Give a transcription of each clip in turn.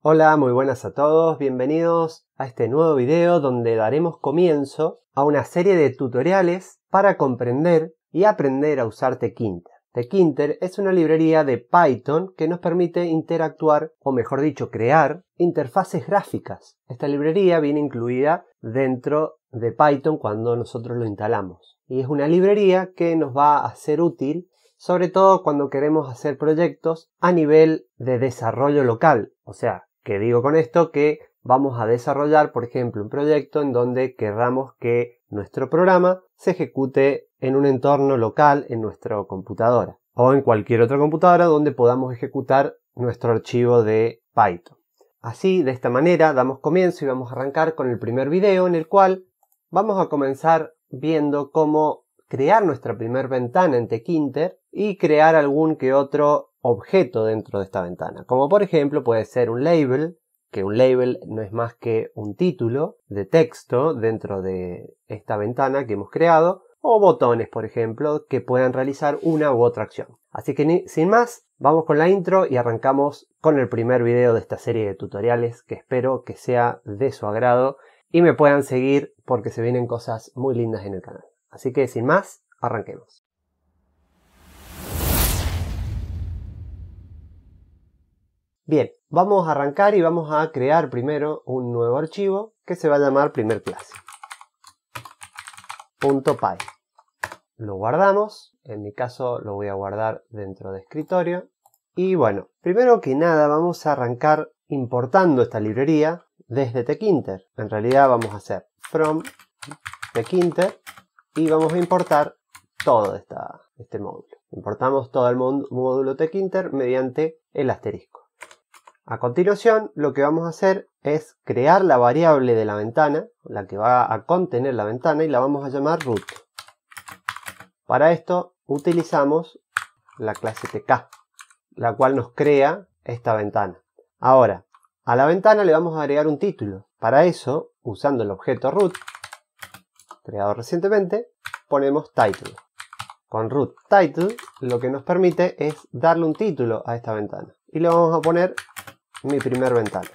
Hola, muy buenas a todos, bienvenidos a este nuevo video donde daremos comienzo a una serie de tutoriales para comprender y aprender a usar Tkinter. Tkinter es una librería de Python que nos permite interactuar, o mejor dicho, crear interfaces gráficas. Esta librería viene incluida dentro de Python cuando nosotros lo instalamos. Y es una librería que nos va a ser útil sobre todo cuando queremos hacer proyectos a nivel de desarrollo local. O sea, ¿qué digo con esto? Que vamos a desarrollar, por ejemplo, un proyecto en donde querramos que nuestro programa se ejecute en un entorno local en nuestra computadora o en cualquier otra computadora donde podamos ejecutar nuestro archivo de Python. Así, de esta manera, damos comienzo y vamos a arrancar con el primer video en el cual vamos a comenzar viendo cómo crear nuestra primera ventana en Tkinter y crear algún que otro objeto dentro de esta ventana. Como por ejemplo puede ser un label, que un label no es más que un título de texto dentro de esta ventana que hemos creado, o botones, por ejemplo, que puedan realizar una u otra acción. Así que sin más, vamos con la intro y arrancamos con el primer video de esta serie de tutoriales que espero que sea de su agrado y me puedan seguir porque se vienen cosas muy lindas en el canal. Así que sin más, arranquemos. Bien, vamos a arrancar y vamos a crear primero un nuevo archivo que se va a llamar primer clase. .py. Lo guardamos, en mi caso lo voy a guardar dentro de escritorio. Y bueno, primero que nada vamos a arrancar importando esta librería desde Tkinter. En realidad vamos a hacer from Tkinter y vamos a importar todo este módulo. Importamos todo el módulo Tkinter mediante el asterisco. A continuación, lo que vamos a hacer es crear la variable de la ventana, la que va a contener la ventana, y la vamos a llamar root. Para esto utilizamos la clase tk, la cual nos crea esta ventana. Ahora, a la ventana le vamos a agregar un título. Para eso, usando el objeto root, creado recientemente, ponemos title. Con root title lo que nos permite es darle un título a esta ventana. Y le vamos a poner mi primer ventana.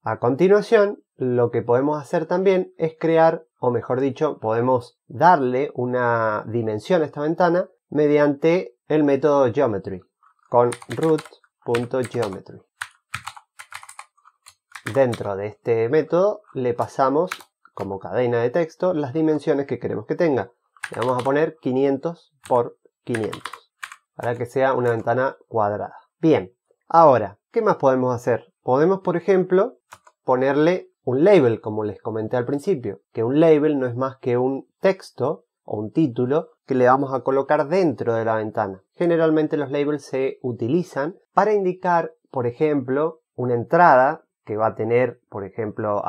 A continuación, lo que podemos hacer también es crear, o mejor dicho, podemos darle una dimensión a esta ventana mediante el método geometry, con root.geometry. Dentro de este método le pasamos como cadena de texto las dimensiones que queremos que tenga. Le vamos a poner 500 por 500 para que sea una ventana cuadrada. Bien, ahora, ¿qué más podemos hacer? Podemos, por ejemplo, ponerle un label, como les comenté al principio, que un label no es más que un texto o un título que le vamos a colocar dentro de la ventana. Generalmente los labels se utilizan para indicar, por ejemplo, una entrada que va a tener, por ejemplo,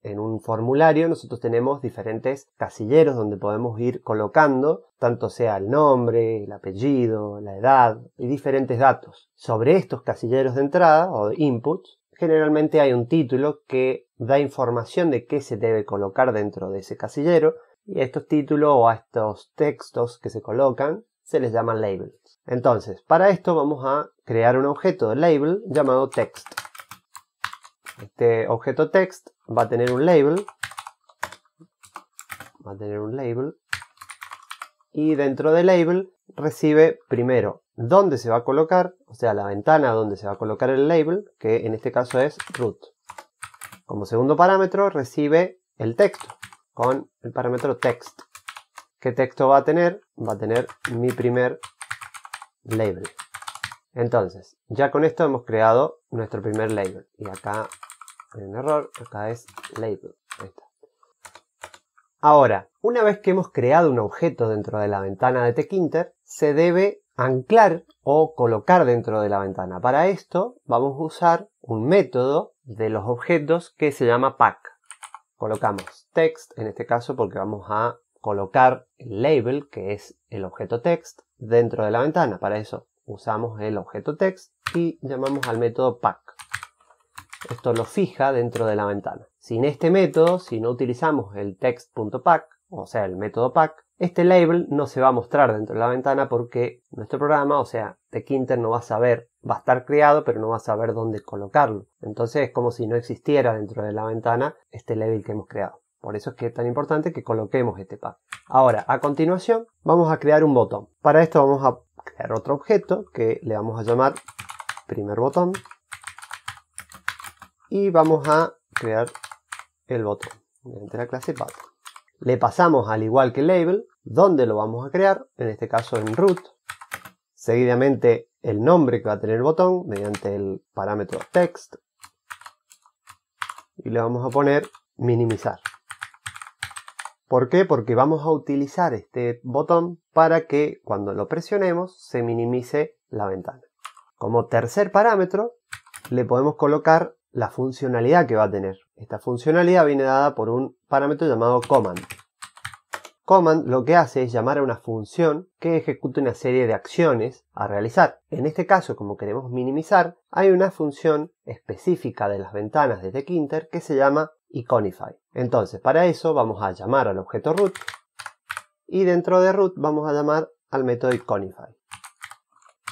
en un formulario nosotros tenemos diferentes casilleros donde podemos ir colocando, tanto sea el nombre, el apellido, la edad y diferentes datos. Sobre estos casilleros de entrada o de inputs, generalmente hay un título que da información de qué se debe colocar dentro de ese casillero, y a estos títulos o a estos textos que se colocan se les llaman labels. Entonces, para esto vamos a crear un objeto de label llamado text. Este objeto text va a tener un label. Y dentro del label recibe primero dónde se va a colocar, o sea, la ventana donde se va a colocar el label, que en este caso es root. Como segundo parámetro recibe el texto con el parámetro text. ¿Qué texto va a tener? Va a tener mi primer label. Entonces, ya con esto hemos creado nuestro primer label. Y acá hay un error, acá es label. Ahí está. Ahora, una vez que hemos creado un objeto dentro de la ventana de Tkinter, se debe anclar o colocar dentro de la ventana. Para esto vamos a usar un método de los objetos que se llama pack. Colocamos text, en este caso porque vamos a colocar el label, que es el objeto text, dentro de la ventana. Para eso usamos el objeto text y llamamos al método pack. Esto lo fija dentro de la ventana. Sin este método, si no utilizamos el text.pack, o sea el método pack, este label no se va a mostrar dentro de la ventana porque nuestro programa, o sea Tkinter, no va a saber va a estar creado, pero no va a saber dónde colocarlo. Entonces es como si no existiera dentro de la ventana este label que hemos creado. Por eso es que es tan importante que coloquemos este pack. Ahora, a continuación, vamos a crear un botón. Para esto vamos a crear otro objeto que le vamos a llamar primer botón. Y vamos a crear el botón mediante la clase button. Le pasamos, al igual que el label, dónde lo vamos a crear, en este caso en root. Seguidamente el nombre que va a tener el botón mediante el parámetro text. Y le vamos a poner minimizar. ¿Por qué? Porque vamos a utilizar este botón para que cuando lo presionemos se minimice la ventana. Como tercer parámetro le podemos colocar la funcionalidad que va a tener. Esta funcionalidad viene dada por un parámetro llamado command. Command lo que hace es llamar a una función que ejecuta una serie de acciones a realizar. En este caso, como queremos minimizar, hay una función específica de las ventanas de Tkinter que se llama iconify. Entonces, para eso vamos a llamar al objeto root y dentro de root vamos a llamar al método iconify.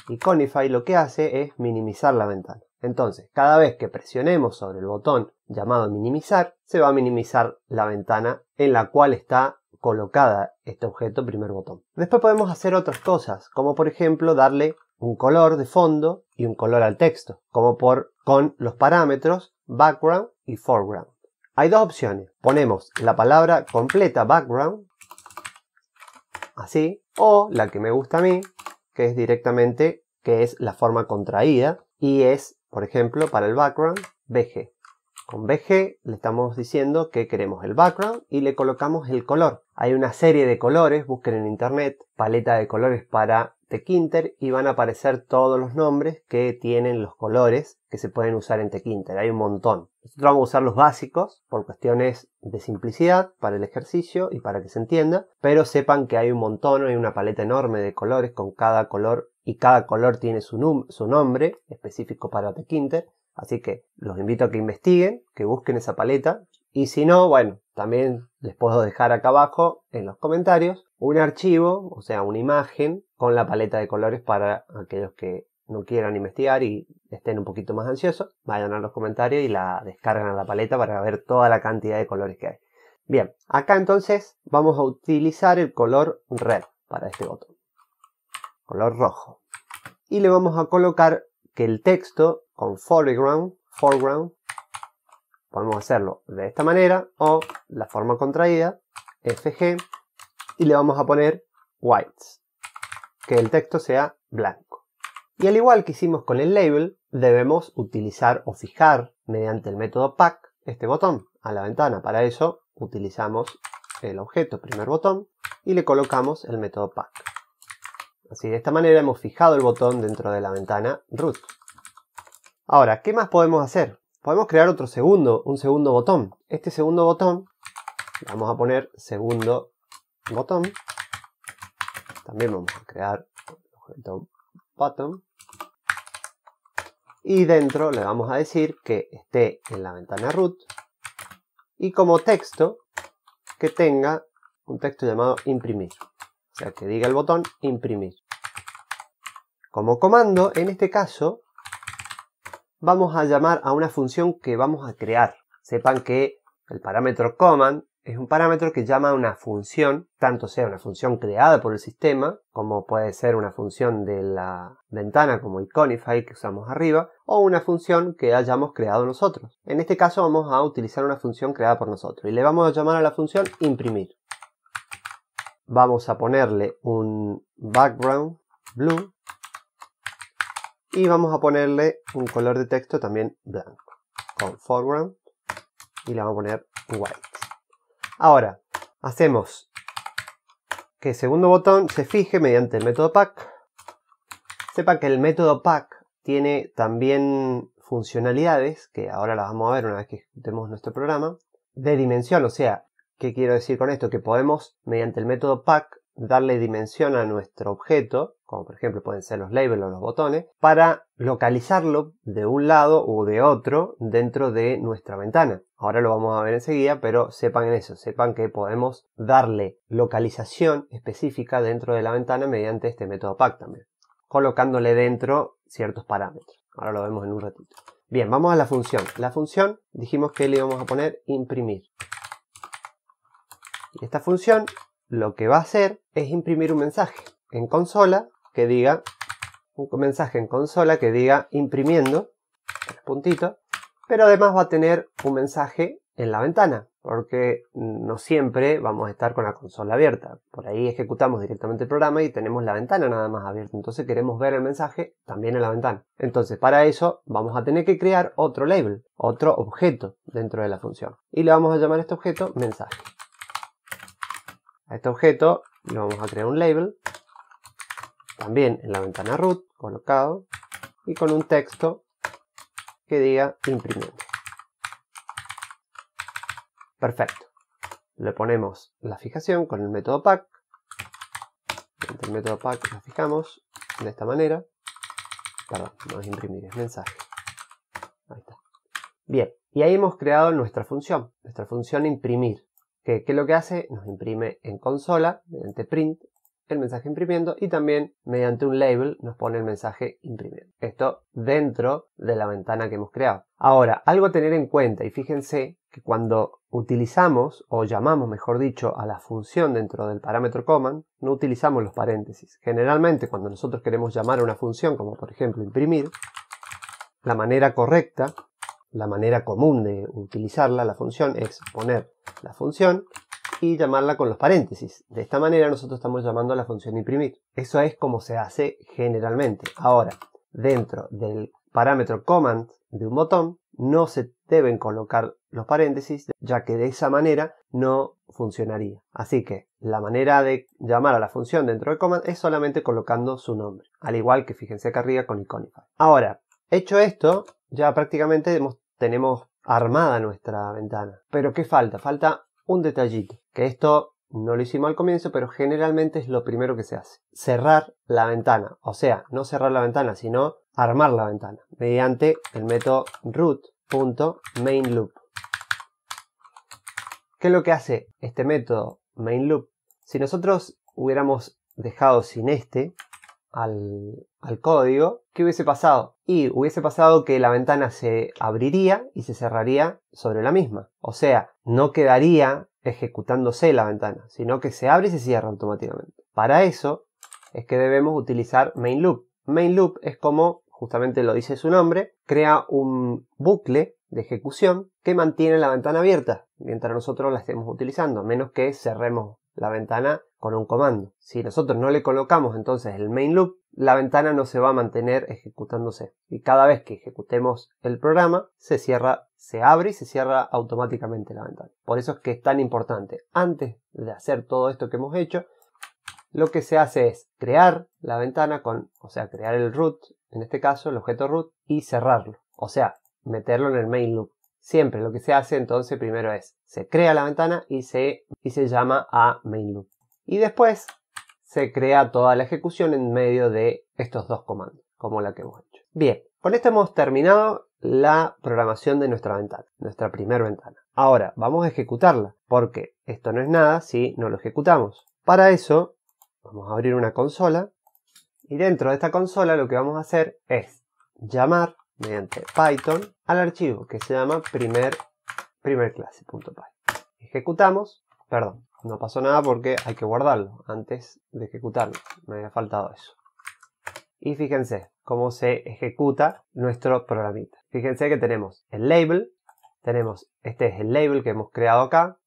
Iconify lo que hace es minimizar la ventana. Entonces, cada vez que presionemos sobre el botón llamado minimizar, se va a minimizar la ventana en la cual está colocada este objeto primer botón. Después podemos hacer otras cosas, como por ejemplo darle un color de fondo y un color al texto, como con los parámetros background y foreground. Hay dos opciones. Ponemos la palabra completa background, así, o la que me gusta a mí, que es directamente, que es la forma contraída, y es, por ejemplo, para el background, BG. Con BG le estamos diciendo que queremos el background y le colocamos el color. Hay una serie de colores, busquen en internet, paleta de colores para Tkinter y van a aparecer todos los nombres que tienen los colores que se pueden usar en Tkinter. Hay un montón. Nosotros vamos a usar los básicos por cuestiones de simplicidad para el ejercicio y para que se entienda, pero sepan que hay un montón, hay una paleta enorme de colores con cada color y cada color tiene su nombre específico para Tkinter. Así que los invito a que investiguen, que busquen esa paleta. Y si no, bueno, también les puedo dejar acá abajo en los comentarios un archivo, o sea, una imagen con la paleta de colores para aquellos que no quieran investigar y estén un poquito más ansiosos. Vayan a los comentarios y la descargan a la paleta para ver toda la cantidad de colores que hay. Bien, acá entonces vamos a utilizar el color red para este botón. Color rojo. Y le vamos a colocar que el texto con foreground, podemos hacerlo de esta manera o la forma contraída, FG, y le vamos a poner whites, que el texto sea blanco. Y al igual que hicimos con el label, debemos utilizar o fijar mediante el método pack este botón a la ventana. Para eso utilizamos el objeto primer botón y le colocamos el método pack. Así de esta manera hemos fijado el botón dentro de la ventana root. Ahora, ¿qué más podemos hacer? Podemos crear un segundo botón. Este segundo botón, vamos a poner segundo botón. También vamos a crear el objeto button. Y dentro le vamos a decir que esté en la ventana root. Y como texto, que tenga un texto llamado imprimir. O sea, que diga el botón imprimir. Como comando, en este caso, vamos a llamar a una función que vamos a crear. Sepan que el parámetro command es un parámetro que llama a una función, tanto sea una función creada por el sistema, como puede ser una función de la ventana como iconify que usamos arriba, o una función que hayamos creado nosotros. En este caso vamos a utilizar una función creada por nosotros y le vamos a llamar a la función imprimir. Vamos a ponerle un background blue y vamos a ponerle un color de texto también blanco con foreground y le vamos a poner white. Ahora hacemos que el segundo botón se fije mediante el método pack. Sepa que el método pack tiene también funcionalidades que ahora las vamos a ver una vez que ejecutemos nuestro programa de dimensión. O sea, ¿qué quiero decir con esto? Que podemos mediante el método pack darle dimensión a nuestro objeto, como por ejemplo pueden ser los labels o los botones, para localizarlo de un lado u de otro dentro de nuestra ventana. Ahora lo vamos a ver enseguida, pero sepan eso, sepan que podemos darle localización específica dentro de la ventana mediante este método pack también. colocándole dentro ciertos parámetros. Ahora lo vemos en un ratito. Bien, vamos a la función. La función dijimos que le íbamos a poner imprimir. Y esta función lo que va a hacer es imprimir un mensaje en consola que diga, un mensaje en consola que diga imprimiendo, puntito, pero además va a tener un mensaje en la ventana, porque no siempre vamos a estar con la consola abierta. Por ahí ejecutamos directamente el programa y tenemos la ventana nada más abierta. Entonces queremos ver el mensaje también en la ventana. Entonces para eso vamos a tener que crear otro label, otro objeto dentro de la función. Y le vamos a llamar a este objeto mensaje. A este objeto le vamos a crear un label, también en la ventana root, colocado, y con un texto que diga imprimiendo. Perfecto. Le ponemos la fijación con el método pack. Entre el método pack la fijamos de esta manera. Perdón, no es imprimir, es mensaje. Ahí está. Bien, y ahí hemos creado nuestra función imprimir. Que es lo que hace, nos imprime en consola, mediante print, el mensaje imprimiendo, y también mediante un label nos pone el mensaje imprimiendo. Esto dentro de la ventana que hemos creado. Ahora, algo a tener en cuenta, y fíjense que cuando utilizamos, o llamamos mejor dicho, a la función dentro del parámetro command, no utilizamos los paréntesis. Generalmente cuando nosotros queremos llamar a una función, como por ejemplo imprimir, la manera correcta, la manera común de utilizarla, la función, es poner la función y llamarla con los paréntesis. De esta manera nosotros estamos llamando a la función imprimir. Eso es como se hace generalmente. Ahora, dentro del parámetro command de un botón no se deben colocar los paréntesis, ya que de esa manera no funcionaría. Así que la manera de llamar a la función dentro del command es solamente colocando su nombre, al igual que fíjense acá arriba con Iconify. Ahora, hecho esto, ya prácticamente tenemos armada nuestra ventana. Pero ¿qué falta? Falta un detallito, que esto no lo hicimos al comienzo, pero generalmente es lo primero que se hace. Cerrar la ventana, o sea, no cerrar la ventana, sino armar la ventana, mediante el método root.mainLoop. ¿Qué es lo que hace este método mainLoop? Si nosotros hubiéramos dejado sin este al código, ¿qué hubiese pasado? Y hubiese pasado que la ventana se abriría y se cerraría sobre la misma. O sea, no quedaría ejecutándose la ventana, sino que se abre y se cierra automáticamente. Para eso es que debemos utilizar mainLoop. mainLoop es como, justamente lo dice su nombre, crea un bucle de ejecución que mantiene la ventana abierta mientras nosotros la estemos utilizando, a menos que cerremos la ventana con un comando. Si nosotros no le colocamos entonces el main loop, la ventana no se va a mantener ejecutándose. Y cada vez que ejecutemos el programa, se abre y se cierra automáticamente la ventana. Por eso es que es tan importante. Antes de hacer todo esto que hemos hecho, lo que se hace es crear la ventana crear el root, en este caso el objeto root, y cerrarlo. O sea, meterlo en el main loop. Siempre lo que se hace entonces primero es, se crea la ventana y se llama a main loop. Y después se crea toda la ejecución en medio de estos dos comandos, como la que hemos hecho. Bien, con esto hemos terminado la programación de nuestra ventana, nuestra primera ventana. Ahora vamos a ejecutarla, porque esto no es nada si no lo ejecutamos. Para eso vamos a abrir una consola y dentro de esta consola lo que vamos a hacer es llamar mediante Python al archivo que se llama primerclasse.py. Ejecutamos, perdón, no pasó nada porque hay que guardarlo antes de ejecutarlo, me había faltado eso. Y fíjense cómo se ejecuta nuestro programita. Fíjense que tenemos el label, este es el label que hemos creado acá,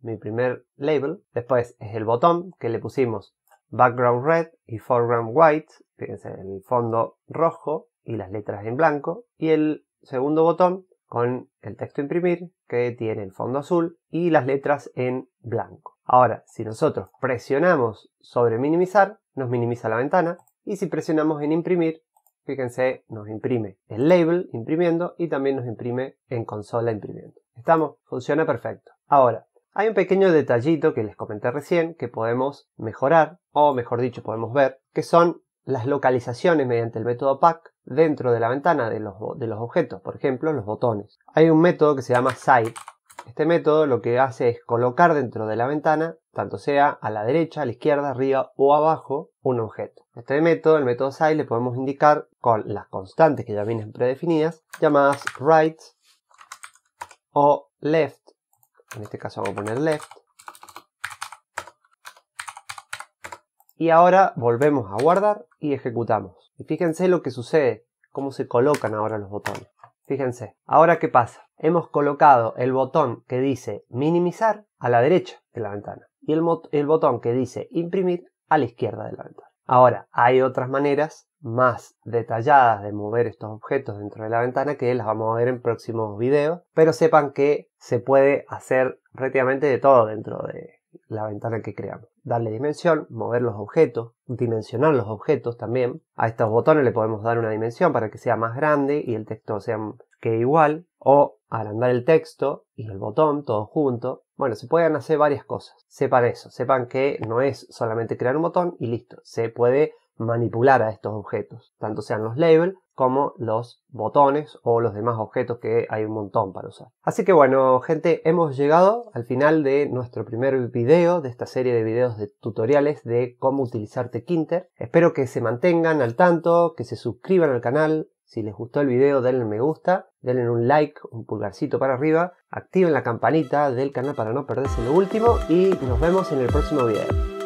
mi primer label. Después es el botón que le pusimos background red y foreground white, fíjense, el fondo rojo y las letras en blanco, y el segundo botón con el texto imprimir que tiene el fondo azul y las letras en blanco. Ahora, si nosotros presionamos sobre minimizar, nos minimiza la ventana, y si presionamos en imprimir, fíjense, nos imprime el label imprimiendo y también nos imprime en consola imprimiendo. ¿Estamos? Funciona perfecto. Ahora, hay un pequeño detallito que les comenté recién que podemos mejorar, o mejor dicho, podemos ver, que son las localizaciones mediante el método pack dentro de la ventana de los objetos, por ejemplo, los botones. Hay un método que se llama side, Este método lo que hace es colocar dentro de la ventana, tanto sea a la derecha, a la izquierda, arriba o abajo, un objeto. Este método, el método size, le podemos indicar con las constantes que ya vienen predefinidas, llamadas right o left. En este caso vamos a poner left. Y ahora volvemos a guardar y ejecutamos. Y fíjense lo que sucede, cómo se colocan ahora los botones. Fíjense, ahora ¿qué pasa? Hemos colocado el botón que dice minimizar a la derecha de la ventana y el botón que dice imprimir a la izquierda de la ventana. Ahora, hay otras maneras más detalladas de mover estos objetos dentro de la ventana que las vamos a ver en próximos videos, pero sepan que se puede hacer prácticamente de todo dentro de la ventana que creamos. Darle dimensión, mover los objetos, dimensionar los objetos también. A estos botones le podemos dar una dimensión para que sea más grande y el texto quede igual, o agrandar el texto y el botón todo junto. Bueno, se pueden hacer varias cosas. Sepan eso, sepan que no es solamente crear un botón y listo. Se puede manipular a estos objetos, tanto sean los labels como los botones o los demás objetos, que hay un montón para usar. Así que bueno, gente, hemos llegado al final de nuestro primer video de esta serie de videos de tutoriales de cómo utilizar Tkinter. Espero que se mantengan al tanto, que se suscriban al canal. Si les gustó el video, denle me gusta, denle un like, un pulgarcito para arriba, activen la campanita del canal para no perderse lo último y nos vemos en el próximo video.